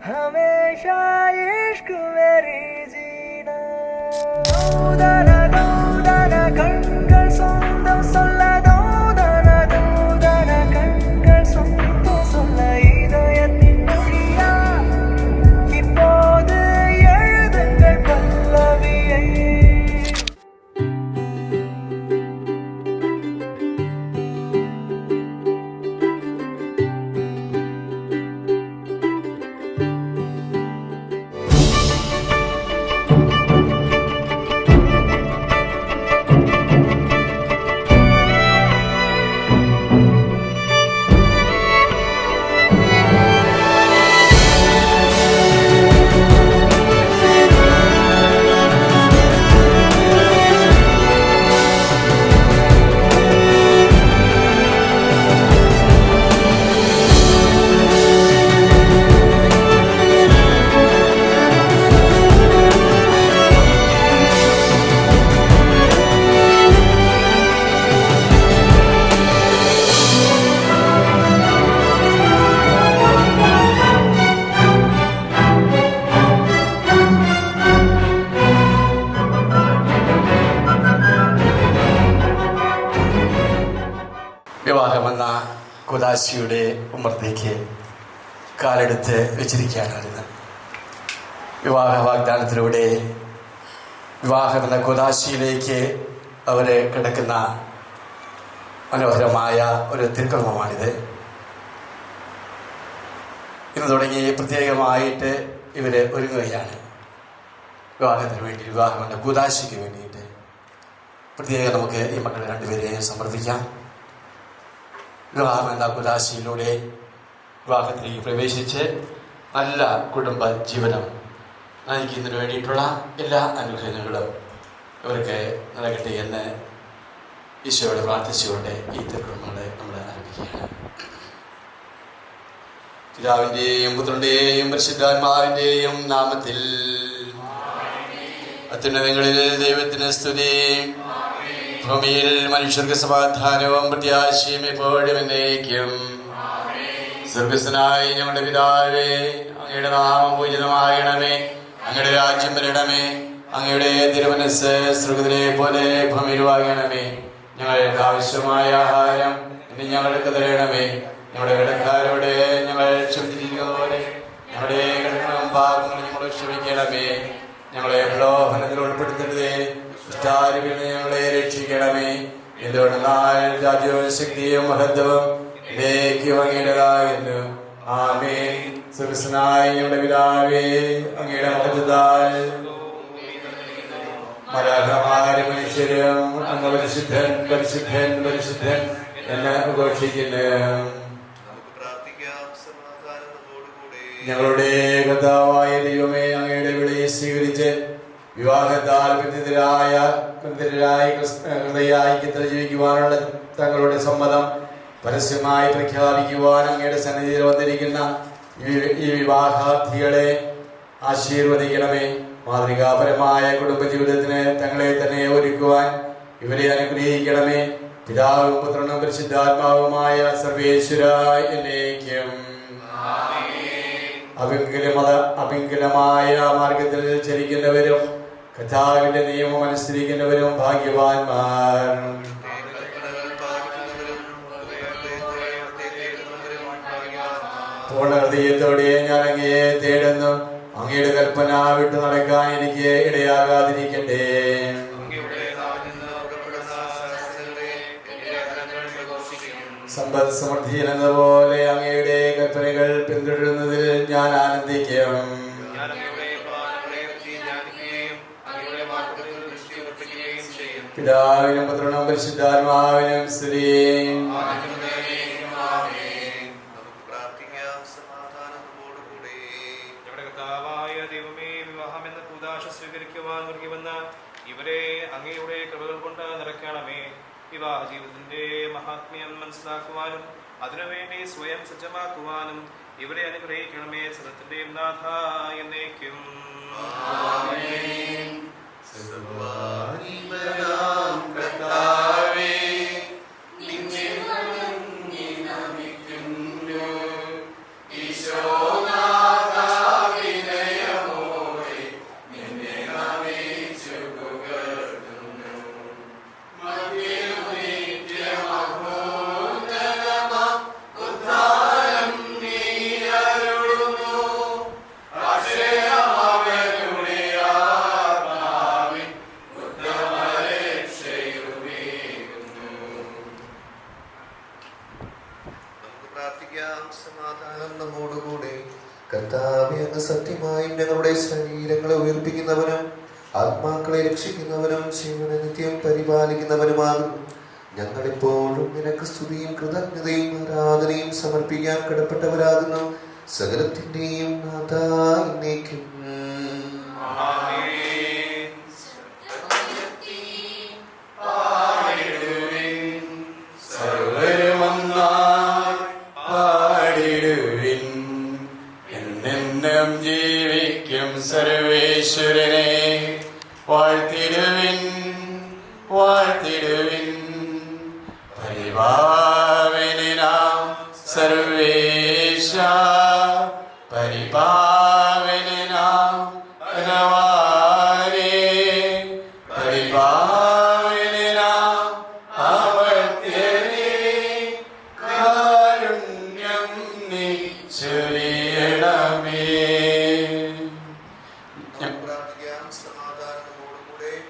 हमेशा इश्क मेरी जीना दौदना कண்கள் சொந்தம் சொல்ல தௌதன கண்கள் சொந்தம் சொல்ல இதயத்தின் மொழியா இப்போது எழுதுங்கள் பல்லவியை. വിവാഹമെന്ന കുദാശിയുടെ ഉമ്മറത്തേക്ക് കാലെടുത്ത് വെച്ചിരിക്കുകയാണ്. വിവാഹ വാഗ്ദാനത്തിലൂടെ വിവാഹമെന്ന കുദാശിയിലേക്ക് അവർ കിടക്കുന്ന മനോഹരമായ ഒരു തിരുക്രമമാണിത്. ഇന്ന് തുടങ്ങി പ്രത്യേകമായിട്ട് ഇവർ ഒരുങ്ങുകയാണ് വിവാഹത്തിന് വേണ്ടി, വിവാഹമെന്ന കുദാശിക്ക് വേണ്ടിയിട്ട്. പ്രത്യേകം നമുക്ക് ഈ മക്കളെ രണ്ടുപേരെയും സമർപ്പിക്കാം. വിവാഹം എന്ന കുദാശിയിലൂടെ വിവാഹത്തിലേക്ക് പ്രവേശിച്ച് നല്ല കുടുംബ ജീവിതം നയിക്കുന്നതിന് വേണ്ടിയിട്ടുള്ള എല്ലാ അനുഗ്രഹങ്ങളും ഇവർക്ക് നൽകട്ടെ എന്ന് ഈശോയോട് പ്രാർത്ഥിച്ചുകൊണ്ട് ഈ തിരുക്രമങ്ങളെ നമ്മൾ ആരംഭിക്കുകയാണ്. പിതാവിൻ്റെയും പുത്രൻ്റെയും പരിശുദ്ധാത്മാവിൻ്റെയും നാമത്തിൽ. അത്യുന്നതങ്ങളിൽ ദൈവത്തിന് സ്തുതി, ഭൂമിയിൽ മനുഷ്യർക്ക് സമാധാനവും പ്രത്യാശയും എപ്പോഴും എന്നേക്കും. സ്വർഗസ്ഥനായ ഞങ്ങളുടെ പിതാവേ, അങ്ങയുടെ നാമം പൂജിതമാകണമേ, അങ്ങയുടെ രാജ്യം വരണമേ, അങ്ങയുടെ തിരുമനസ്സ് സ്വർഗ്ഗത്തിലെ പോലെ ഭൂമിയിലുമാകണമേ. ഞങ്ങൾക്ക് ആവശ്യമായ ആഹാരം ഇനി ഞങ്ങൾക്ക് തരണമേ. ഞങ്ങളുടെ കടക്കാരോട് ഞങ്ങൾ ക്ഷമിച്ചിരിക്കുന്നത് പോലെ ഞങ്ങളുടെ കടങ്ങളും പാപങ്ങളും ഞങ്ങളോട് ക്ഷമിക്കണമേ. ഞങ്ങളെ പ്രലോഭനത്തിൽ ഉൾപ്പെടുത്തരുതേ, ഞങ്ങളെ രക്ഷിക്കണമേ. എന്തുകൊണ്ടെന്നാൽ രാജ്യവും ശക്തിയും മഹത്വവും എന്നേക്കും അങ്ങയുടേതാകുന്നു. ആമേൻ. സ്വർഗ്ഗസ്ഥനായ ഞങ്ങളുടെ പിതാവേ, അങ്ങയുടെ മഹത്വത്താൽ മലാഖമാരും മനുഷ്യരും അങ്ങ് പരിശുദ്ധൻ പരിശുദ്ധൻ പരിശുദ്ധൻ എന്ന് ഘോഷിക്കുന്നു. ഞങ്ങളുടെ കർത്താവായ ദൈവമേ, അങ്ങയുടെ വിളി സ്വീകരിച്ച് വിവാഹത്താൽ ഹൃദയായിക്യത്തിൽ ജീവിക്കുവാനുള്ള തങ്ങളുടെ സമ്മതം പരസ്യമായി പ്രഖ്യാപിക്കുവാൻ അങ്ങയുടെ സന്നിധിയിൽ വന്നിരിക്കുന്ന ഈ വിവാഹാർത്ഥികളെ ആശീർവദിക്കണമേ. മാതൃകാപരമായ കുടുംബജീവിതത്തിന് തങ്ങളെ തന്നെ ഒരുക്കുവാൻ ഇവരെ അനുഗ്രഹിക്കണമേ. പിതാവും പുത്രനും പരിശുദ്ധാത്മാവുമായ സർവേശ്വരായ എന്നേക്കും. അഭിങ്കലമായ മാർഗത്തിൽ ചരിക്കുന്നവരും കർത്താവിന്റെ നിയമം അനുസരിക്കുന്നവരും ഭാഗ്യവാന്മാർ. പൂർണ്ണ ഹൃദയത്തോടെ ഞാൻ അങ്ങയെ തേടുന്നു. അങ്ങയുടെ കൽപ്പന വിട്ടു നടക്കാൻ എനിക്ക് ഇടയാകാതിരിക്കട്ടെ. സമ്പദ് സമൃദ്ധിയിൽ എന്നതുപോലെ അങ്ങയുടെ കൽപ്പനകൾ പിന്തുടരുന്നതിൽ ഞാൻ ആനന്ദിക്കും. പിതാവിനും പുത്രനും പരിശുദ്ധാത്മാവിനും സ്തുതി. ഇവരെ അങ്ങയുടെ കൃപകൾ കൊണ്ട് നിറയ്ക്കണമേ. വിവാഹ ജീവിതത്തിന്റെ മഹാത്മ്യം മനസ്സിലാക്കുവാനും അതിനുവേണ്ടി സ്വയം സജ്ജമാക്കുവാനും ഇവരെ അനുഗ്രഹിക്കണമേ. സദത്തിന്റെയും നാഥ എന്നേക്കും. ഈശോ നാഥ സമാധാനം നമ്മോടുകൂടെ. കർത്താവേ, അങ്ങ് സത്യമായും ഞങ്ങളുടെ ശരീരങ്ങളെ ഉയർപ്പിക്കുന്നവനും ആത്മാക്കളെ രക്ഷിക്കുന്നവനും ജീവനെ നിത്യം പരിപാലിക്കുന്നവനുമാകുന്നു. ഞങ്ങളിപ്പോഴും നിനക്ക് സ്തുതിയും കൃതജ്ഞതയും ആരാധനയും സമർപ്പിക്കാൻ കടപ്പെട്ടവരാകുന്നു. സകലത്തിന്റെയും നാഥായി എന്നേക്കും. എന്നെന്നും ജീവിക്കും സർവേശ്വരനെ വാഴ്ത്തിടുവിൻ, വാഴ്ത്തിടുവിൻ. പരിപാവനാം സർവേശ, പരിപാവനാം ഭഗവാനേ, പരിപാവനാം അമർത്യനേ, കാരുണ്യം നീ ചൊരിയണമേ.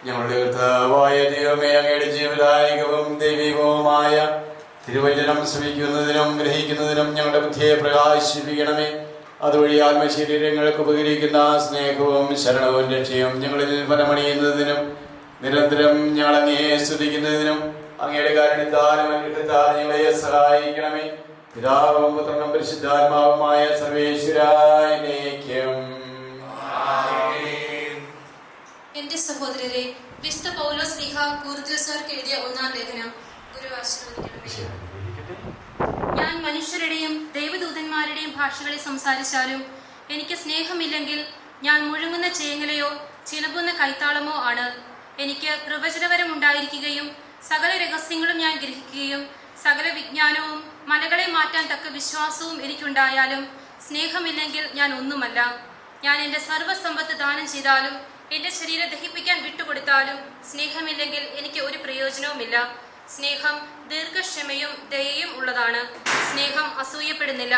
ഞങ്ങളുടെ കർത്താവായ ദൈവമേ, അങ്ങയുടെ ജീവദായകവും ദൈവികവുമായ തിരുവചനം ശ്രവിക്കുന്നതിനും ഗ്രഹിക്കുന്നതിനും ഞങ്ങളുടെ ബുദ്ധിയെ പ്രകാശിപ്പിക്കണമേ. അതുവഴി ആത്മശരീരങ്ങൾക്ക് ഉപകരിക്കുന്ന സ്നേഹവും ശരണവും രക്ഷയും ഞങ്ങളിൽ ഫലമണിയുന്നതിനും നിരന്തരം ഞങ്ങൾ അങ്ങയെ സ്തുതിക്കുന്നതിനും അങ്ങയുടെ കാരുണ്യത്താലും അനുഗ്രഹത്താലും ഞങ്ങളെ സഹായിക്കണമേ. പിതാവും പുത്രനും പരിശുദ്ധാത്മാവുമായ സർവേശ്വരായേക്കും. എന്റെ സഹോദരരെ, വിശുദ്ധ പൗലോസ് ശ്ലീഹ കൊരിന്ത്യർക്കാർക്ക് എഴുതിയ 1-ാം ലേഖനം. ഞാൻ മനുഷ്യരുടെയും ദൈവദൂതന്മാരുടെയും ഭാഷകളിൽ സംസാരിച്ചാലും എനിക്ക് സ്നേഹമില്ലെങ്കിൽ ഞാൻ മുഴുങ്ങുന്ന ചേങ്ങലയോ ചിലമ്പുന്ന കൈത്താളമോ ആണ്. എനിക്ക് പ്രവചനപരം ഉണ്ടായിരിക്കുകയും സകല രഹസ്യങ്ങളും ഞാൻ ഗ്രഹിക്കുകയും സകല വിജ്ഞാനവും മലകളെ മാറ്റാൻ തക്ക വിശ്വാസവും എനിക്കുണ്ടായാലും സ്നേഹമില്ലെങ്കിൽ ഞാൻ ഒന്നുമല്ല. ഞാൻ എൻ്റെ സർവ്വസമ്പത്ത് ദാനം ചെയ്താലും എൻ്റെ ശരീരം ദഹിപ്പിക്കാൻ വിട്ടുകൊടുത്താലും സ്നേഹമില്ലെങ്കിൽ എനിക്ക് ഒരു പ്രയോജനവുമില്ല. സ്നേഹം ദീർഘക്ഷമയും ദയയും ഉള്ളതാണ്. സ്നേഹം അസൂയപ്പെടുന്നില്ല,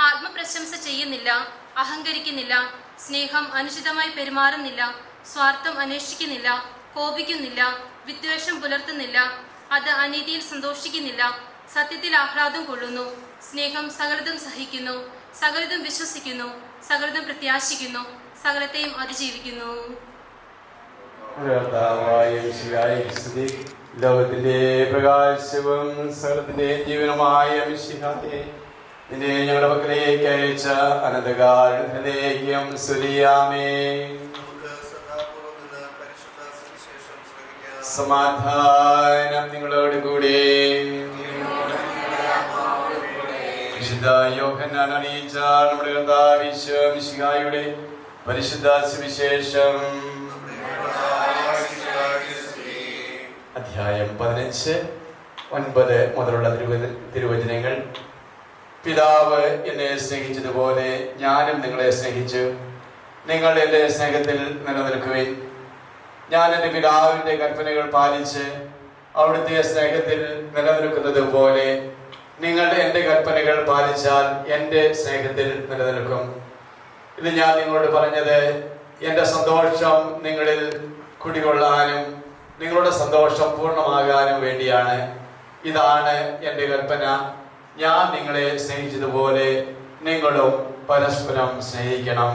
ആത്മപ്രശംസ ചെയ്യുന്നില്ല, അഹങ്കരിക്കുന്നില്ല. സ്നേഹം അനുചിതമായി പെരുമാറുന്നില്ല, സ്വാർത്ഥം അന്വേഷിക്കുന്നില്ല, കോപിക്കുന്നില്ല, വിദ്വേഷം പുലർത്തുന്നില്ല. അത് അനീതിയിൽ സന്തോഷിക്കുന്നില്ല, സത്യത്തിൽ ആഹ്ലാദം കൊള്ളുന്നു. സ്നേഹം സകലതും സഹിക്കുന്നു, സകലതും വിശ്വസിക്കുന്നു, സകലതും പ്രത്യാശിക്കുന്നു, സകലത്തെയും അതിജീവിക്കുന്നു. ലോകത്തിന്റെ പ്രകാശവും സകലത്തിന്റെ ജീവനുമായ മിശിഹായെ, നിന്നെ ഞങ്ങളുടെ പക്കലേക്ക് അയച്ച അനന്തകാലത്തിലേക്കും സ്തുതിയാമേ. സമാധാനം നിങ്ങളോട് കൂടെ. വിശുദ്ധ യോഹന്നാൻ അറിയിച്ച നമ്മുടെ കർത്താവ് മിശിഹായുടെ പരിശുദ്ധ സുവിശേഷം അധ്യായം 15:9 മുതലുള്ള തിരുവചനങ്ങൾ. പിതാവ് എന്നെ സ്നേഹിച്ചതുപോലെ ഞാനും നിങ്ങളെ സ്നേഹിച്ചു. നിങ്ങൾ എൻ്റെ സ്നേഹത്തിൽ നിലനിൽക്കുവിൻ. ഞാൻ എൻ്റെ പിതാവിൻ്റെ കൽപ്പനകൾ പാലിച്ച് അവിടുത്തെ സ്നേഹത്തിൽ നിലനിൽക്കുന്നത് പോലെ നിങ്ങൾ എൻ്റെ കൽപ്പനകൾ പാലിച്ചാൽ എൻ്റെ സ്നേഹത്തിൽ നിലനിൽക്കും. ഇത് ഞാൻ നിങ്ങളോട് പറഞ്ഞത് എൻ്റെ സന്തോഷം നിങ്ങളിൽ കുടികൊള്ളാനും നിങ്ങളുടെ സന്തോഷം പൂർണ്ണമാകാനും വേണ്ടിയാണ്. ഇതാണ് എൻ്റെ കൽപ്പന, ഞാൻ നിങ്ങളെ സ്നേഹിച്ചതുപോലെ നിങ്ങളും പരസ്പരം സ്നേഹിക്കണം.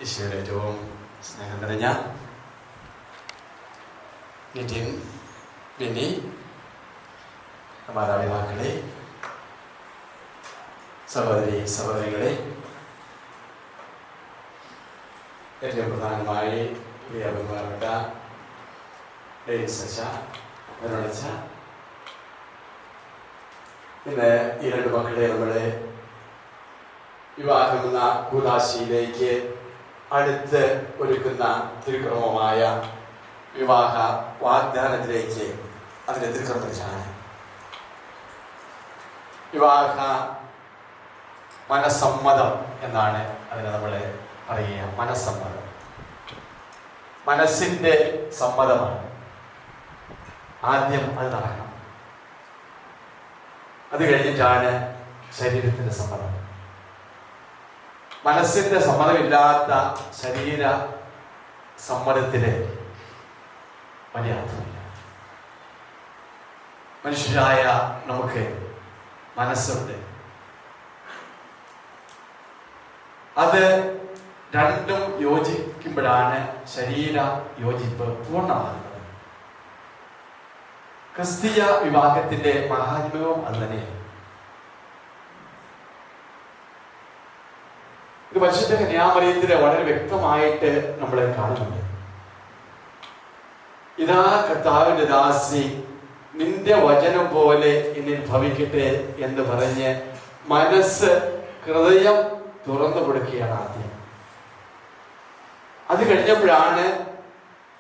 ഈശോയുടെ ഏറ്റവും സ്നേഹം നിറഞ്ഞ നിതിൻ, ബിന്നി, മാതാപിതാക്കളെ, സഹോദരി സഹോദരികളെ, ഏറ്റവും പ്രധാനമായി ബഹുമാനപ്പെട്ട ഇന്ന് ഈ രണ്ട് മക്കളെ നമ്മള് വിവാഹമെന്ന കൂദാശിയിലേക്ക് അടുത്ത് ഒരുക്കുന്ന തിരുക്രമമായ വിവാഹ വാഗ്ദാനത്തിലേക്ക് അതിന്റെ തിരുക്രമത്തിലാണ്. വിവാഹ മനസ്സമ്മതം എന്നാണ് അതിനെ നമ്മൾ പറയുക. മനസ്സമ്മതം മനസ്സിന്റെ സമ്മതമാണ്. ആദ്യം അത് നടക്കണം, അത് കഴിഞ്ഞിട്ടാണ് ശരീരത്തിന്റെ സമ്മതം. മനസ്സിന്റെ സമ്മതമില്ലാത്ത ശരീര സമ്മതത്തില് വലിയ അർത്ഥമില്ല. മനുഷ്യരായ നമുക്ക് മനസ്സുണ്ട്. അത് രണ്ടും യോജിക്കുമ്പോഴാണ് ശരീര യോജിപ്പ് പൂർണ്ണമാകുന്നത്. ക്രിസ്തീയ വിവാഹത്തിന്റെ മഹാത്മ്യവും അത് തന്നെയാണ്. ഇത് പരിശുദ്ധ കന്യാമറിയത്തില് വളരെ വ്യക്തമായിട്ട് നമ്മൾ കാണുന്നുണ്ട്. ഇതാ കർത്താവിന്റെ ദാസി, നിന്റെ വചനം പോലെ എന്നിൽ ഭവിക്കട്ടെ എന്ന് പറഞ്ഞ് മനസ്സ്, ഹൃദയം തുറന്നു കൊടുക്കുകയാണ് ആദ്യം. അത് കഴിഞ്ഞപ്പോഴാണ്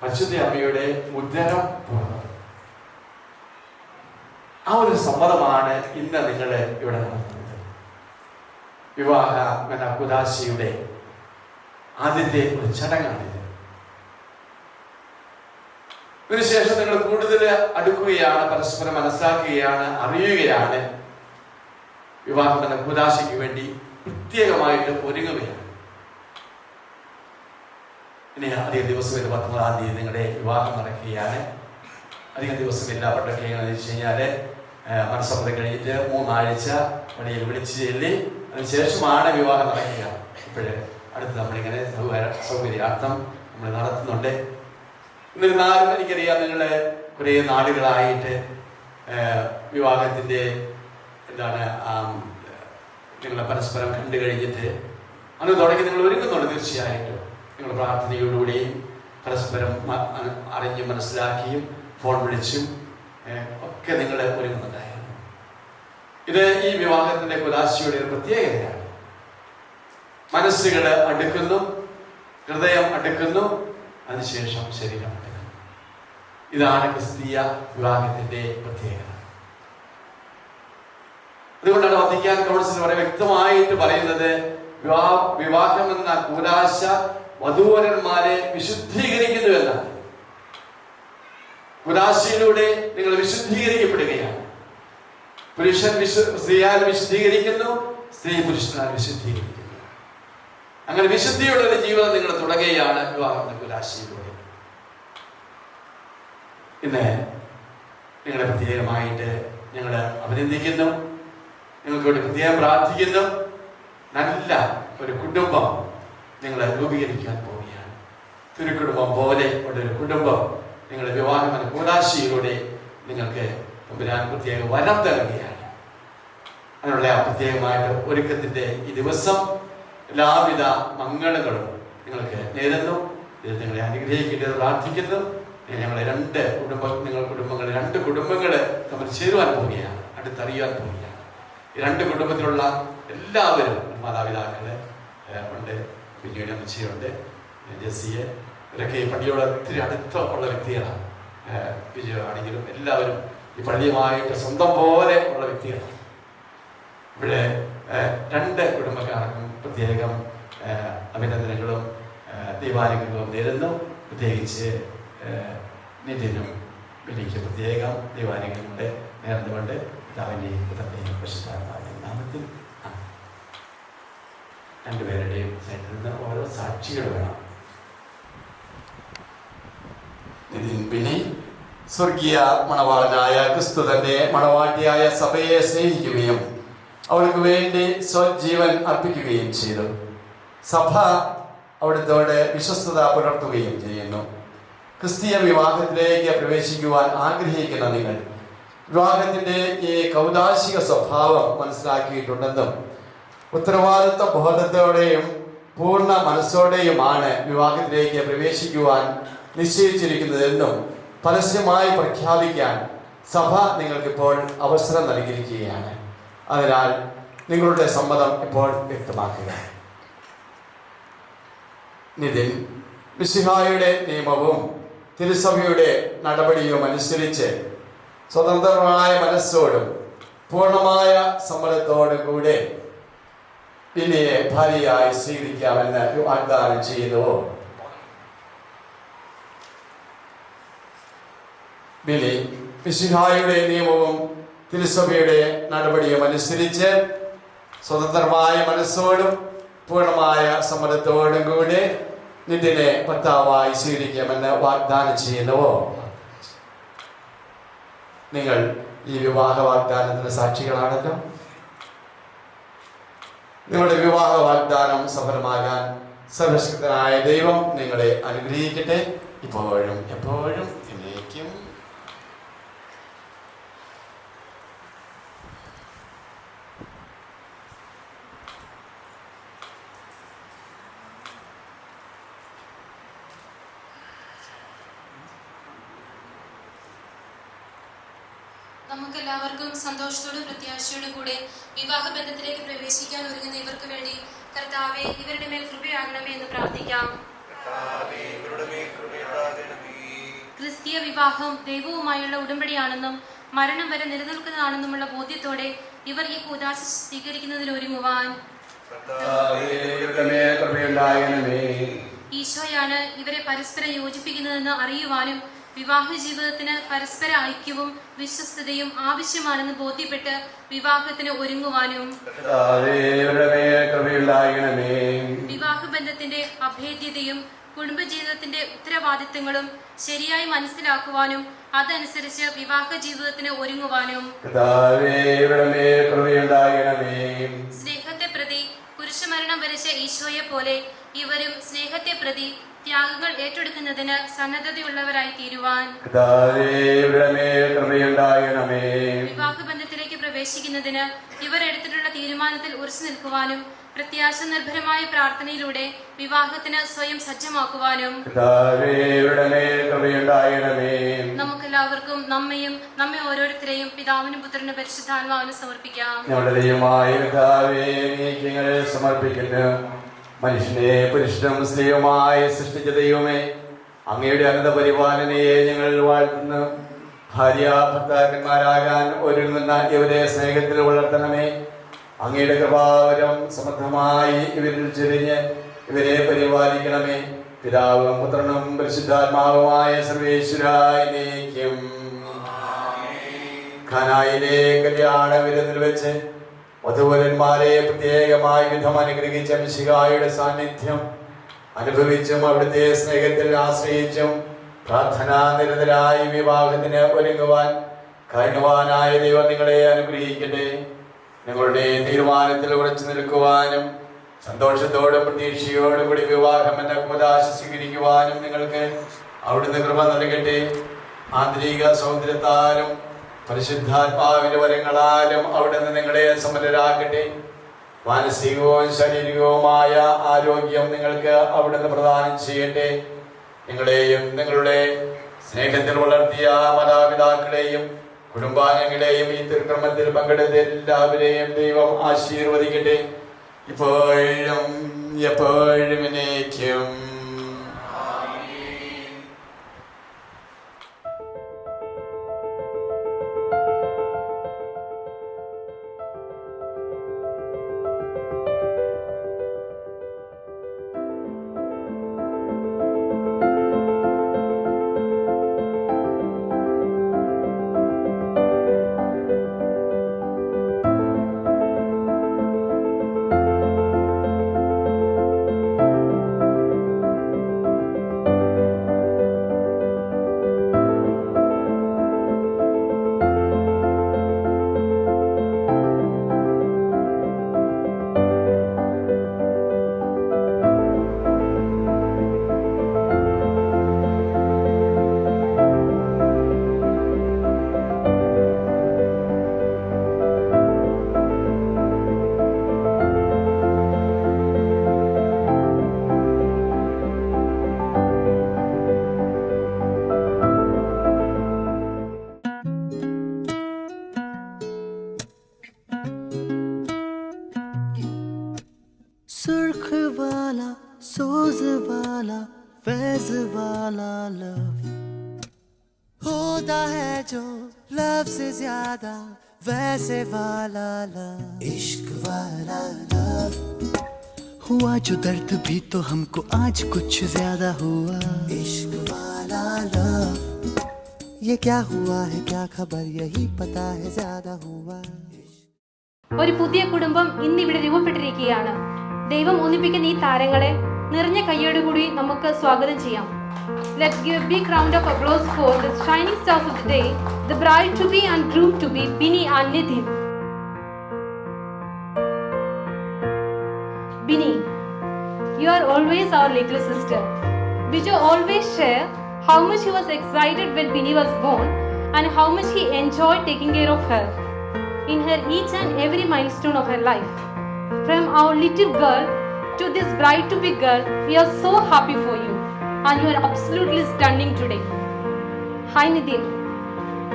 പരിശുദ്ധ അമ്മയുടെ ഉദരം തുറന്നത്. ആ ഒരു സമ്മതമാണ് ഇന്ന് നിങ്ങൾ ഇവിടെ നടത്തുന്നത്. വിവാഹ കുദാശയുടെ ആദ്യത്തെ ഒരു ചടങ്ങാണിത്. ഇതിനുശേഷം നിങ്ങൾ കൂടുതൽ അടുക്കുകയാണ്, പരസ്പരം മനസ്സിലാക്കുകയാണ്, അറിയുകയാണ്. വിവാഹം എന്ന കുദാശയ്ക്ക് വേണ്ടി പ്രത്യേകമായിട്ട് ഒരുങ്ങുകയാണ്. ഇനി അധികം ദിവസമില്ല, 19-ാം തീയതി നിങ്ങളുടെ വിവാഹം നടക്കുകയാണ്. അധികം ദിവസമില്ല. പണ്ടൊക്കെ എങ്ങനെയാണെന്ന് വെച്ച് കഴിഞ്ഞാൽ മനസ്സമ്മതം കഴിഞ്ഞിട്ട് 3 ആഴ്ച പണിയിൽ വിളിച്ചു ചെല്ലി അതിനുശേഷമാണ് വിവാഹം നടക്കുക. ഇപ്പോഴേ അടുത്ത് നമ്മളിങ്ങനെ സൗകര്യാർത്ഥം നമ്മൾ നടത്തുന്നുണ്ട്. എന്നിരുന്നാലും എനിക്കറിയാം, നിങ്ങൾ കുറേ നാളുകളായിട്ട് വിവാഹത്തിൻ്റെ നിങ്ങൾ പരസ്പരം കണ്ടു കഴിഞ്ഞിട്ട് അന്ന് തുടങ്ങി നിങ്ങൾ ഒരുങ്ങുന്നുണ്ട്. തീർച്ചയായിട്ടും നിങ്ങൾ പ്രാർത്ഥനയോടുകൂടിയും പരസ്പരം അറിഞ്ഞും മനസ്സിലാക്കിയും ഫോൺ വിളിച്ചും ഒക്കെ നിങ്ങൾ ഒരുങ്ങുന്നുണ്ടായിരുന്നു. ഇത് ഈ വിവാഹത്തിന്റെ കുദാശയുടെ ഒരു പ്രത്യേകതയാണ്. മനസ്സുകൾ അടുക്കുന്നു, ഹൃദയം അടുക്കുന്നു, അതിനുശേഷം ശരീരം അടുക്കുന്നു. ഇതാണ് ക്രിസ്തീയ വിവാഹത്തിന്റെ പ്രത്യേകത. അതുകൊണ്ടാണ് വത്തിക്കാൻ കൗൺസിൽ വളരെ വ്യക്തമായിട്ട് പറയുന്നത്, വിവാഹം എന്ന കൂദാശ വധൂവരന്മാരെ വിശുദ്ധീകരിക്കുന്നു എന്നാണ്. കൂദാശയിലൂടെ നിങ്ങൾ വിശുദ്ധീകരിക്കപ്പെടുകയാണ്. പുരുഷൻ സ്ത്രീയാൽ വിശുദ്ധീകരിക്കുന്നു, സ്ത്രീ പുരുഷനാൽ വിശുദ്ധീകരിക്കുന്നു. അങ്ങനെ വിശുദ്ധിയുള്ള ഒരു ജീവിതം നിങ്ങൾ തുടങ്ങുകയാണ് വിവാഹം എന്ന കൂദാശയിലൂടെ. ഇന്ന് നിങ്ങളെ പ്രത്യേകമായിട്ട് ഞങ്ങൾ അഭിനന്ദിക്കുന്നു, നിങ്ങൾക്ക് വേണ്ടി പ്രത്യേകം പ്രാർത്ഥിക്കുന്നു. നല്ല ഒരു കുടുംബം നിങ്ങൾ രൂപീകരിക്കാൻ പോവുകയാണ്. തിരുക്കുടുംബം പോലെ ഉള്ളൊരു കുടുംബം നിങ്ങളുടെ വിവാഹം എന്ന കൂദാശയിലൂടെ നിങ്ങൾക്ക് തമ്പുരാൻ പ്രത്യേക വരം തരുകയാണ്. അതിനുള്ള പ്രത്യേകമായിട്ട് ഒരുക്കത്തിന്റെ ഈ ദിവസം എല്ലാവിധ മംഗളങ്ങളും നിങ്ങൾക്ക് നേരുന്നു. നിങ്ങളെ അനുഗ്രഹിക്കേണ്ടത് പ്രാർത്ഥിക്കുന്നു. ഞങ്ങളെ രണ്ട് കുടുംബങ്ങൾ തമ്മിൽ ചേരുവാൻ പോവുകയാണ്, അടുത്തറിയാൻ പോവുകയാണ്. ഈ രണ്ട് കുടുംബത്തിലുള്ള എല്ലാവരും, മാതാപിതാക്കള് ഉണ്ട്, പിന്നീട് അമ്മച്ചിയുണ്ട്, ജെസ്സിയെ, ഇവരൊക്കെ ഈ പള്ളിയോട് ഒത്തിരി അടുത്തുള്ള വ്യക്തികളാണ്. വിജയ ആണെങ്കിലും എല്ലാവരും ഈ പള്ളിയുമായിട്ട് സ്വന്തം പോലെ ഉള്ള വ്യക്തികളാണ്. ഇവിടെ രണ്ട് കുടുംബക്കാർക്കും പ്രത്യേകം അഭിനന്ദനങ്ങളും ദൈവാനുഗ്രഹവും നേരുന്നു. പ്രത്യേകിച്ച് നിതിനും എനിക്ക് പ്രത്യേകം ദൈവാനുഗ്രഹങ്ങളുടെ നേർന്നുകൊണ്ട് പിതാവിൻ്റെയും പുത്രൻ്റെയും പരിശുദ്ധാത്മാവിൻ്റെയും നാമത്തിൽ രണ്ടുപേരുടെയും സൈഡിൽ നിന്ന് ഓരോ സാക്ഷികൾ വേണം. നിതിൻ പിന്നെ സ്വർഗീയ മണവാളനായ ക്രിസ്തു തന്റെ മണവാട്ടിയായ സഭയെ സ്നേഹിക്കുകയും അവൾക്ക് വേണ്ടി സ്വജീവൻ അർപ്പിക്കുകയും ചെയ്തു. സഭ അവിടുത്തോട് വിശ്വസ്തത പുലർത്തുകയും ചെയ്യുന്നു. ക്രിസ്തീയ വിവാഹത്തിലേക്ക് പ്രവേശിക്കുവാൻ ആഗ്രഹിക്കുന്ന നിങ്ങൾ വിവാഹത്തിന്റെ ഈ കൗദാശിക സ്വഭാവം മനസ്സിലാക്കിയിട്ടുണ്ടെന്നും ഉത്തരവാദിത്വ ബോധത്തോടെയും പൂർണ്ണ മനസ്സോടെയുമാണ് വിവാഹത്തിലേക്ക് പ്രവേശിക്കുവാൻ നിശ്ചയിച്ചിരിക്കുന്നതെന്നും പരസ്യമായി പ്രഖ്യാപിക്കാൻ സഭ നിങ്ങൾക്കിപ്പോൾ അവസരം നൽകിയിരിക്കുകയാണ്. അതിനാൽ നിങ്ങളുടെ സമ്മതം ഇപ്പോൾ വ്യക്തമാക്കുക. നിതിൻ മിശിഹായുടെ നിയമവും തിരുസഭയുടെ നടപടിയും അനുസരിച്ച് സ്വതന്ത്രമായ മനസ്സോടും പൂർണ്ണമായ സമ്മതത്തോടും കൂടെ ബിനിയെ ഭാര്യയായി സ്വീകരിക്കാമെന്ന് വാഗ്ദാനം ചെയ്യുന്നുവോ? ബിനി മിശിഹായുടെ നിയമവും തിരുസഭയുടെ നടപടിയും അനുസരിച്ച് സ്വതന്ത്രമായ മനസ്സോടും പൂർണ്ണമായ സമ്മതത്തോടും കൂടെ നിതിനെ ഭർത്താവായി സ്വീകരിക്കാമെന്ന് വാഗ്ദാനം ചെയ്യുന്നുവോ? നിങ്ങൾ ഈ വിവാഹ വാഗ്ദാനത്തിന് സാക്ഷികളാണല്ലോ. നിങ്ങളുടെ വിവാഹ വാഗ്ദാനം സഫലമാകാൻ സർവശക്തനായ ദൈവം നിങ്ങളെ അനുഗ്രഹിക്കട്ടെ, ഇപ്പോഴും എപ്പോഴും എന്നേക്കും. നമുക്കെല്ലാവർക്കും സന്തോഷത്തോടും പ്രത്യാശയോടും കൂടെ വിവാഹബന്ധത്തിലേക്ക് പ്രവേശിക്കാൻ ഒരുങ്ങുന്ന ഇവർക്ക് വേണ്ടി കർത്താവെ ഇവരുടെ മേൽ കൃപയാകണമേ എന്ന് പ്രാർത്ഥിക്കാം. ക്രിസ്തീയ വിവാഹം ദൈവവുമായുള്ള ഉടമ്പടിയാണെന്നും മരണം വരെ നിലനിൽക്കുന്നതാണെന്നുമുള്ള ബോധ്യത്തോടെ ഇവർ ഈ കൂദാശ സ്വീകരിക്കുന്നതിന് ഒരുങ്ങുവാൻ ഈശോയാണ് ഇവരെ പരസ്പരം യോജിപ്പിക്കുന്നതെന്ന് അറിയുവാനും വിവാഹ ജീവിതത്തിന് പരസ്പര ഐക്യവും വിശ്വസ്തതയും ആവശ്യമാണെന്ന് ബോധ്യപ്പെട്ട് വിവാഹത്തിന് ഒരുങ്ങുവാനും വിവാഹബന്ധത്തിന്റെ അഭേദ്യതയും കുടുംബജീവിതത്തിന്റെ ഉത്തരവാദിത്തങ്ങളും ശരിയായി മനസ്സിലാക്കുവാനും അതനുസരിച്ച് വിവാഹ ജീവിതത്തിന് ഒരുങ്ങുവാനും സ്നേഹത്തെ പ്രതി കുരിശുമരണം വരിച്ച ഈശോയെ പോലെ ഇവരും സ്നേഹത്തെ പ്രതി ത്യാഗങ്ങൾ ഏറ്റെടുക്കുന്നതിന് സന്നദ്ധതയുള്ളവരായി തീരുവാൻ വിവാഹബന്ധത്തിലേക്ക് പ്രവേശിക്കുന്നതിന് ഇവർ എടുത്തിട്ടുള്ള തീരുമാനത്തിൽ ഉറച്ചു നിൽക്കുവാനും പ്രത്യാശ നിർഭരമായ പ്രാർത്ഥനയിലൂടെ വിവാഹത്തിന് സ്വയം സജ്ജമാക്കുവാനും നമുക്കെല്ലാവർക്കും നമ്മെ ഓരോരുത്തരെയും പിതാവിനും പുത്രനും പരിശുദ്ധാത്മാവിനും സമർപ്പിക്കാം. മനുഷ്യനെ പുരുഷനും സ്ത്രീയുമായി സൃഷ്ടിച്ച ദൈവമേ, അങ്ങയുടെ അനന്ത പരിപാലനയെ ഞങ്ങൾ വാഴ്ത്തുന്നു. ഭാര്യ ഭർത്താക്കന്മാരാകാൻ ഒരുങ്ങുന്ന ഇവരെ സ്നേഹത്തിൽ വളർത്തണമേ. അങ്ങയുടെ കൃപാവരം സമൃദ്ധമായി ഇവരിൽ ചെരിഞ്ഞ് ഇവരെ പരിപാലിക്കണമേ. പിതാവും പുത്രനും പരിശുദ്ധാത്മാവുമായ സർവേശ്വരായിരിക്കും. ഖനായിലെ കല്യാണ വിരുന്നിൽ വെച്ച് വധൂവരന്മാരെ പ്രത്യേകമായ വിധം അനുഗ്രഹിച്ച മിശിഹായുടെ സാന്നിധ്യം അനുഭവിച്ചും അവിടുത്തെ സ്നേഹത്തിൽ ആശ്രയിച്ചും പ്രാർത്ഥനാ നിരതരായി വിവാഹത്തിന് ഒരുങ്ങുവാൻ കാരണവാനായ ദൈവം നിങ്ങളെ അനുഗ്രഹിക്കട്ടെ. നിങ്ങളുടെ തീരുമാനത്തിൽ ഉറച്ചു നിൽക്കുവാനും സന്തോഷത്തോടും പ്രതീക്ഷയോടും കൂടി വിവാഹം എന്ന കൂദാശ സ്വീകരിക്കുവാനും നിങ്ങൾക്ക് അവിടുന്ന് കൃപ നൽകട്ടെ. ആന്തരിക സൗന്ദര്യത്താലും പരിശുദ്ധാത്മാവിന്റെ വരങ്ങളാലും അവിടുന്ന് നിങ്ങളെ സമരരാക്കട്ടെ. മാനസികവും ശാരീരികവുമായ ആരോഗ്യം നിങ്ങൾക്ക് അവിടുന്ന് പ്രദാനം ചെയ്യട്ടെ. നിങ്ങളെയും നിങ്ങളുടെ സ്നേഹത്തിൽ വളർത്തിയ മാതാപിതാക്കളെയും കുടുംബാംഗങ്ങളെയും ഈ തിരുക്രമത്തിൽ പങ്കെടുത്ത എല്ലാവരെയും ദൈവം ആശീർവദിക്കട്ടെ, ഇപ്പോഴും എപ്പോഴും എന്നേക്കും. सुर्ख वाला सोज वाला फैज वाला लव होता है जो लव से ज्यादा वैसे वाला लव इश्क वाला लव हुआ जो दर्द भी तो हमको आज कुछ ज्यादा हुआ इश्क वाला लव ये क्या हुआ है क्या खबर यही पता है ज्यादा हुआ. ഒരു പുതിയ കുടുംബം ഇന്നിവിടെ രൂപപ്പെട്ടിരിക്കുകയാണ്. ദൈവം ഒന്നിപ്പിക്കുന്ന ഈ താരങ്ങളെ നിറഞ്ഞ കയ്യോടുകൂടി നമുക്ക് സ്വാഗതം ചെയ്യാം. Let's give a big round of applause for the shining stars of the day, the bride-to-be and groom-to-be, Bini and Nithin. Bini, you are always our little sister. Biju always share how much he was excited when Bini was born and how much he enjoyed taking care of her in her each and every milestone of her life. From our little girl to this bride-to-be girl, we are so happy for you and you are absolutely stunning today. Hi Nithin,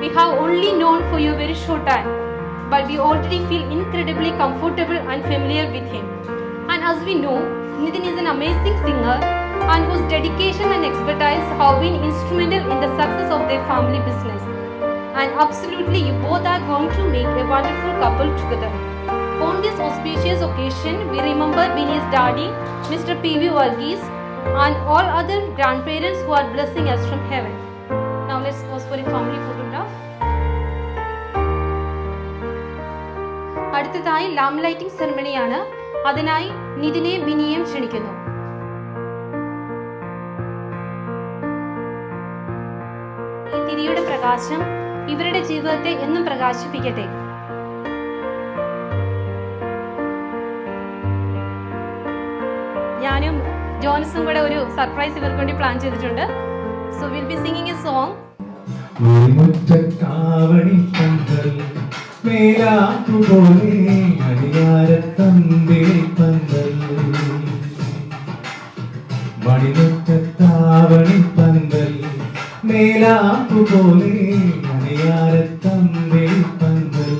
we have only known for you a very short time, but we already feel incredibly comfortable and familiar with him. And as we know, Nithin is an amazing singer and whose dedication and expertise have been instrumental in the success of their family business. And absolutely, you both are going to make a wonderful couple together. On this auspicious occasion, we remember Bini's daddy, Mr. P.V. Varghese, and all other grandparents who are blessing us from heaven. Now let's pause for a family photograph. അടുത്തതായി ലാം lighting സെറമണിയാണ്. അതിനായി നിതിനെയും ബിനിയെയും ക്ഷണിക്കുന്നു. ഈ തിരിയുടെ പ്രകാശം ഇവരുടെ ജീവിതത്തെ എന്നും പ്രകാശിപ്പിക്കട്ടെ. ഞാനും ജോൺസും കൂടെ ഒരു സർപ്രൈസ് ഇവർക്ക് വേണ്ടി പ്ലാൻ ചെയ്തിട്ടുണ്ട്. So will be singing a song. മണിമുറ്റത്താവണിപ്പന്തൽ മേലാപ്പുപോലെ മണിയാരത്തമ്പിളിപ്പന്തൽ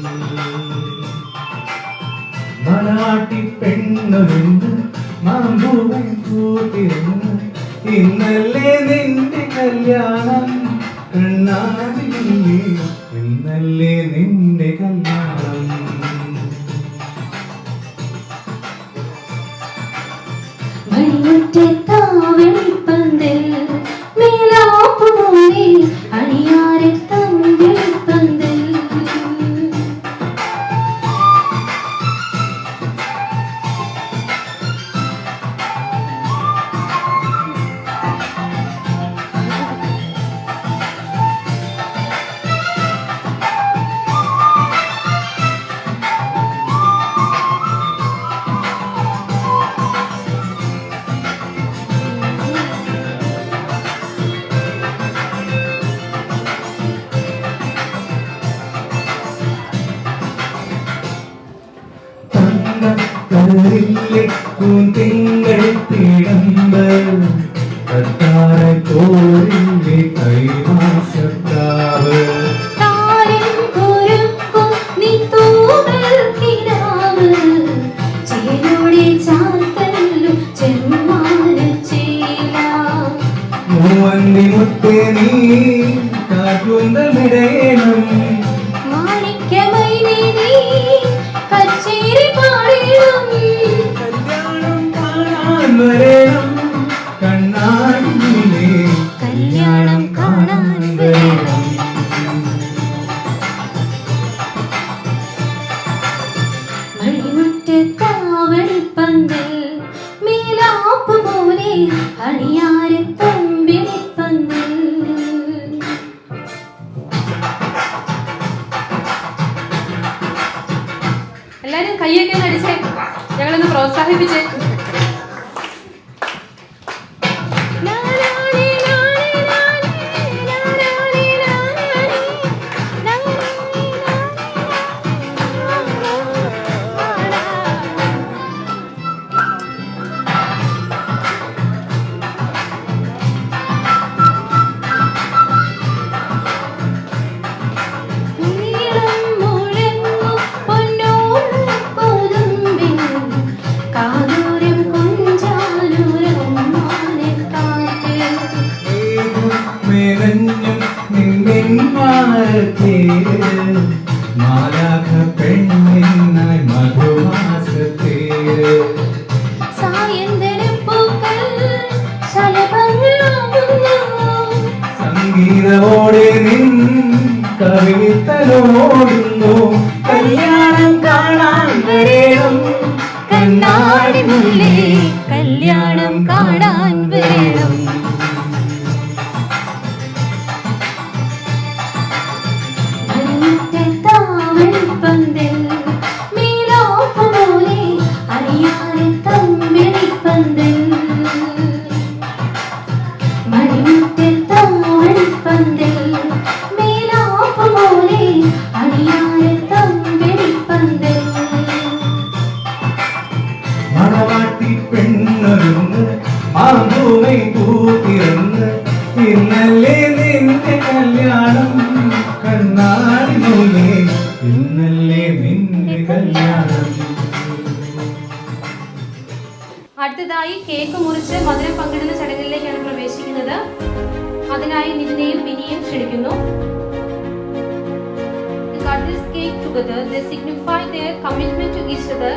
മനാട്ടി പെണ്ണൊരുണ്ട് മാമ്പൂവൻ കൂട്ടിരുന്ന് ഇന്നല്ലേ നിന്റെ കല്യാണം കണ്ണാടിയില്ലേ ഇന്നല്ലേ നിന്റെ കല്യാണം മണിമുറ്റത്താവണിപ്പന്തൽ മേലാപ്പുപോലെ അണിയാരത്തമ്പിളിപ്പന്തൽ തിങ്കൾ തിടമ്പ് കത്താറെ തോരിന്റെ കൈമാശത്താവ് താരം കുരുക്കും നീ തൂവൽ കിനാവ് ചേലോടെ ചാത്തല്ലും ചെമ്മാനച്ചേല മൂവന്തി മുത്തേ നീ കാറ്റുന്തമിടയണം മാണിക്യമൈനേ നീ കച്ചേരി പാടണം കല്യാണം കാണാൻ വരണം കണ്ണാടിയിലെ കല്യാണം കാണാൻ വരണം മണിമുറ്റത്താവണിപ്പന്തൽ മേലാപ്പ് പോലെ അണിയാരത്തമ്പിളിപ്പന്തൽ എല്ലാരും കൈയൊക്കെ ഒന്ന് അടിച്ചേ, ഞങ്ങളൊന്ന് പ്രോത്സാഹിപ്പിച്ചേ. മാലാഖ പെണ്ണിനായി മധുമാസത്തേര് സംഗീതമോടെ നിൻ കവിതലോടുന്നു കല്യാണം കാണാൻ വരേണം കണ്ണാടി മുല്ലേ കല്യാണം കാണാൻ വരണം അടുത്തതായി കേക്ക് മുറിച്ച് മധുരം പങ്കിടുന്ന ചടങ്ങിലേക്കാണ് പ്രവേശിക്കുന്നത്. അതിനായി നിതിനെയും ബിനിയെയും ക്ഷണിക്കുന്നു. Cut this cake together. They signify their commitment to each other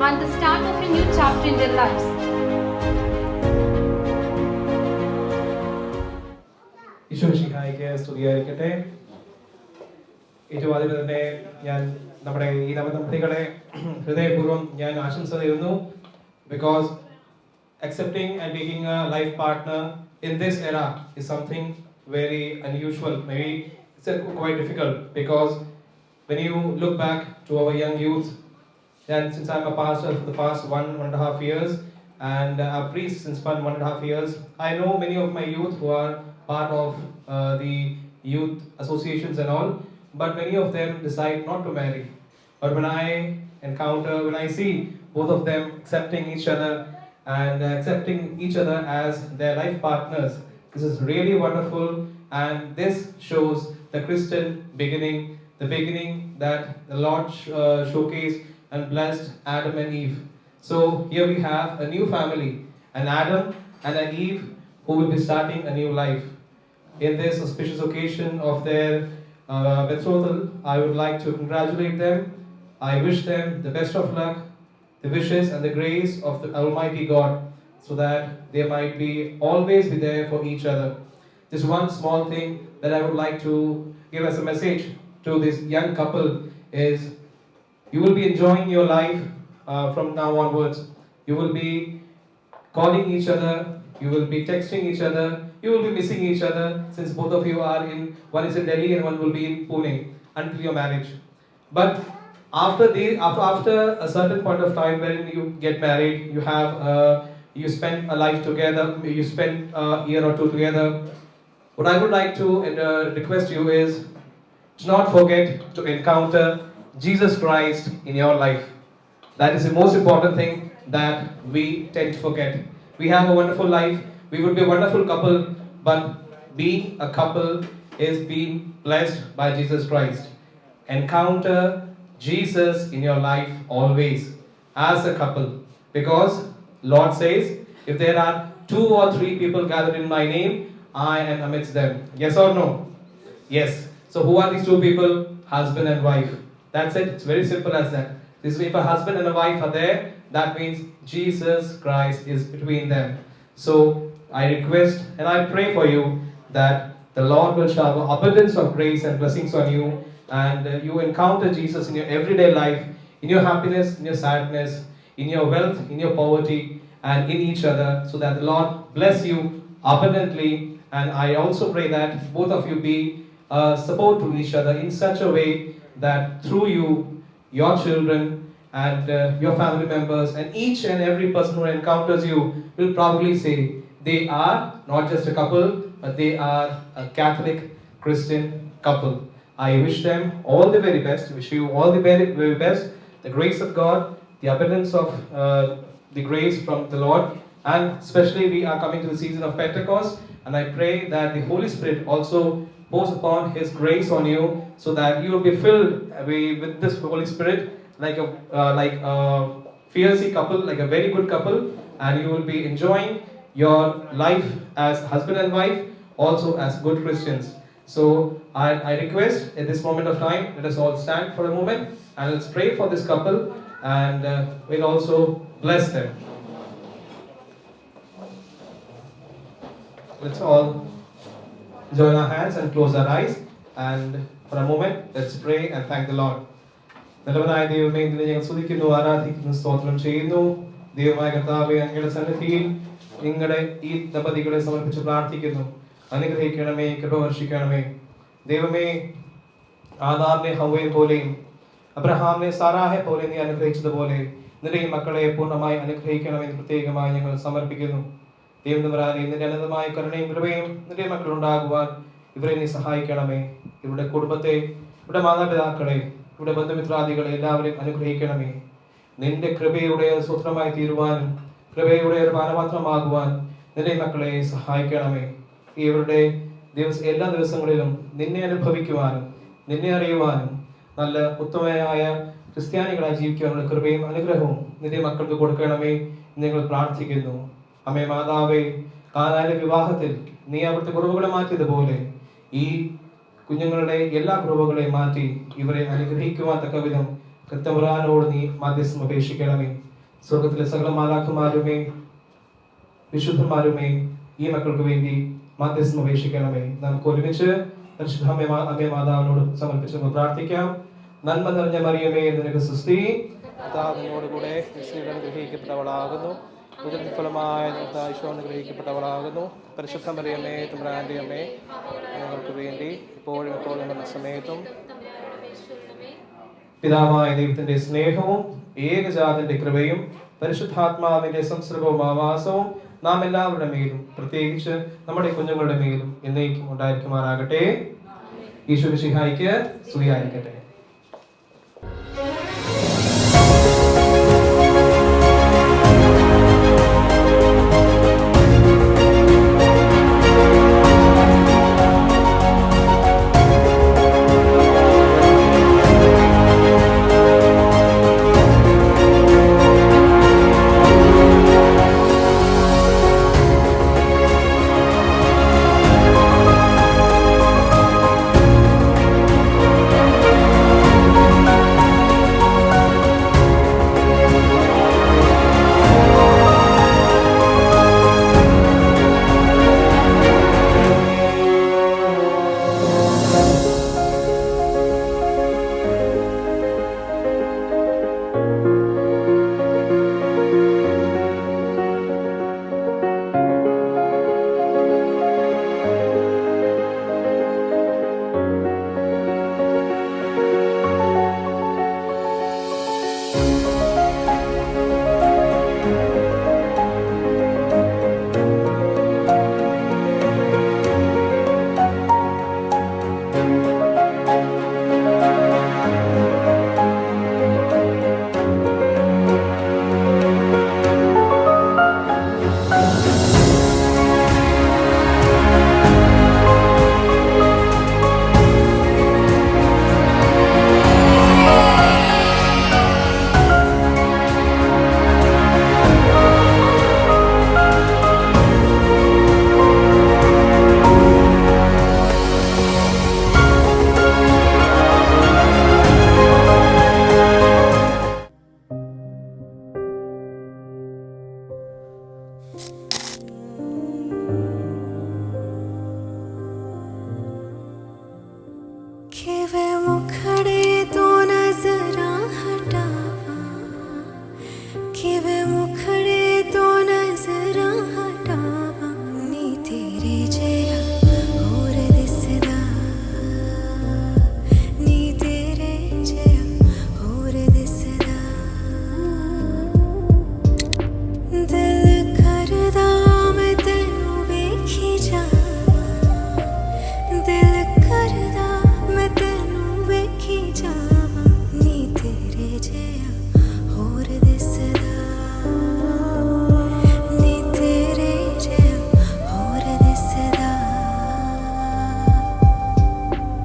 and the start of a new chapter in their lives. ഈശോമിശിഹായിക്ക് സ്തുതിയായിരിക്കട്ടെ. ഏറ്റവും ആദ്യം തന്നെ ഞാൻ നമ്മുടെ ഈ നവദമ്പതികളെ ഹൃദയപൂർവ്വം ഞാൻ ആശംസ നേരുന്നു. Because accepting and taking a life partner in this era is something very unusual. Maybe it's quite difficult, because when you look back to our young youth, and since I'm a pastor for the past 1.5 years and a priest since 1.5 years, I know many of my youth who are part of the youth associations and all, but many of them decide not to marry. But when I see both of them accepting each other and accepting each other as their life partners, this is really wonderful, and this shows the Christian beginning, the beginning that the Lord showcased and blessed Adam and Eve. So here we have a new family, an Adam and an Eve who will be starting a new life. In this auspicious occasion of their betrothal, I would like to congratulate them. I wish them the best of luck, the wishes and the grace of the Almighty God, so that they might always be there for each other. This one small thing that I would like to give as a message to this young couple is, you will be enjoying your life from now onwards. You will be calling each other, you will be texting each other, you will be missing each other, since both of you are one is in Delhi and one will be in Pune until your marriage. But after a certain point of time when you get married, you spend a life together, you spend a year or two together. What I would like to request you is to not forget to encounter Jesus Christ in your life. That is the most important thing that we tend to forget. We have a wonderful life, we would be a wonderful couple, but being a couple is being blessed by Jesus Christ. Encounter Jesus in your life always as a couple, because Lord says, if there are 2 or 3 people gathered in my name, I am amidst them. Yes or no? Yes. So who are these 2 people? Husband and wife. That's it. It's very simple as that. If a husband and a wife are there, that means Jesus Christ is between them. So I request and I pray for you that the Lord will shower abundance of grace and blessings on you, and you encounter Jesus in your everyday life, in your happiness, in your sadness, in your wealth, in your poverty, and in each other, so that the Lord bless you abundantly. And I also pray that both of you be support to each other in such a way that through you, your children and your family members and each and every person who encounters you will probably say they are not just a couple, but they are a Catholic Christian couple. I wish them all the very best. Wish you all the very, very best. The grace of God, the abundance of the grace from the Lord, and especially we are coming to the season of Pentecost, and I pray that the Holy Spirit also pours upon His grace on you, so that you will be filled with this Holy Spirit like a fierce couple, like a very good couple, and you will be enjoying your life as husband and wife, also as good Christians. So I request at this moment of time, let us all stand for a moment and let's pray for this couple, and we'll also bless them. Let's all join our hands and close our eyes, and for a moment let's pray and thank the Lord. നല്ലവനായ ദൈവമേ, ഇതിനെ ഞങ്ങൾ സ്തുതിക്കുന്നു, ആരാധിക്കുന്നു, സ്തോത്രം ചെയ്യുന്നു. ദൈവമായ കർത്താവേ, അങ്ങയുടെ സന്നിധിയിൽ നിങ്ങളുടെ ഈ ദമ്പതികളെ സമർപ്പിച്ച് പ്രാർത്ഥിക്കുന്നു. അനുഗ്രഹിക്കണമേ, കൃപ വർഷിക്കണമേ. ദൈവമേ, ആദാമിനെ ഹവ്വയെ പോലെയും അബ്രഹാമിനെ സാറാഹെ പോലെ നീ അനുഗ്രഹിച്ചതുപോലെ നിന്റെ ഈ മക്കളെ പൂർണ്ണമായി അനുഗ്രഹിക്കണമെന്ന് പ്രത്യേകമായി ഞങ്ങൾ സമർപ്പിക്കുന്നു. ദൈവം തമ്പുരാനേ, നിന്റെ അനന്തമായ കരുണയും കൃപയും നിന്റെ മക്കളുണ്ടാകുവാൻ ഇവരെ നീ സഹായിക്കണമേ. ഇവരുടെ കുടുംബത്തെ, ഇവരുടെ മാതാപിതാക്കളെ, ഇവിടെ ബന്ധുമിത്രാദികളെ എല്ലാവരെയും അനുഗ്രഹിക്കണമേ. നിന്റെ കൃപയുടെ സൂത്രമായി തീരുവാനും കൃപയുടെ ഒരു പാനപാത്രമാകുവാൻ നിന്റെ മക്കളെ സഹായിക്കണമേ. ഇവരുടെ എല്ലാ ദിവസങ്ങളിലും നിന്നെ അനുഭവിക്കുവാനും നിന്നെ അറിയുവാനും നല്ല ഉത്തമമായ ക്രിസ്ത്യാനികളായി ജീവിക്കാനുള്ള കൃപയും അനുഗ്രഹവും നിന്റെ മക്കൾക്ക് കൊടുക്കണമേ. നിങ്ങൾ പ്രാർത്ഥിക്കുന്നു. അമ്മേ മാതാവേ, കാനായിലെ വിവാഹത്തിൽ നീ അവിടുത്തെ കുറവുകളെ മാറ്റിയതുപോലെ ഈ കുഞ്ഞുങ്ങളുടെ എല്ലാ കുറവുകളെയും മാറ്റി ഇവരെ അനുഗ്രഹിക്കുവാൻ തക്ക വിധം കർത്തമ്പുരാനോട് നീ മാധ്യസ്ഥം അപേക്ഷിക്കണമേ. സ്വർഗത്തിലെ സകല മാലാഖമാരുമേ വിശുദ്ധന്മാരുമേ ഈ മക്കൾക്ക് വേണ്ടി മാധ്യസ്ഥം അപേക്ഷിക്കണമേ. നമുക്ക് ഒരുമിച്ച് പരിശുദ്ധ അമ്മേ മാതാവിനോട് സമർപ്പിച്ച് പ്രാർത്ഥിക്കാം. നന്മ നിറഞ്ഞ മറിയമേ, നിനക്ക് സ്തുതി, കർത്താവിനോടുകൂടെ സ്ത്രീകൾ അനുഗ്രഹിക്കപ്പെട്ടവളാകുന്നു, ഉദരത്തിൻ ഫലമായ ഈശോ അനുഗ്രഹിക്കപ്പെട്ടവളാകുന്നു. പരിശുദ്ധ മറിയമേ, തമ്പുരാന്റെ അമ്മേ, ഞങ്ങൾക്ക് വേണ്ടി ഇപ്പോഴും എപ്പോഴും എന്ന സമയത്തും പിതാവായ ദൈവത്തിന്റെ സ്നേഹവും ഏകജാതന്റെ കൃപയും പരിശുദ്ധാത്മാവിന്റെ സംസർഗവും ആവാസവും നാം എല്ലാവരുടെ മേലും പ്രത്യേകിച്ച് നമ്മുടെ കുഞ്ഞുങ്ങളുടെ മേലും എന്നേക്കും ഉണ്ടായിരിക്കുമാറാകട്ടെ. ഈശോ മിശിഹായ്ക്ക് സ്തുതിയായിരിക്കട്ടെ.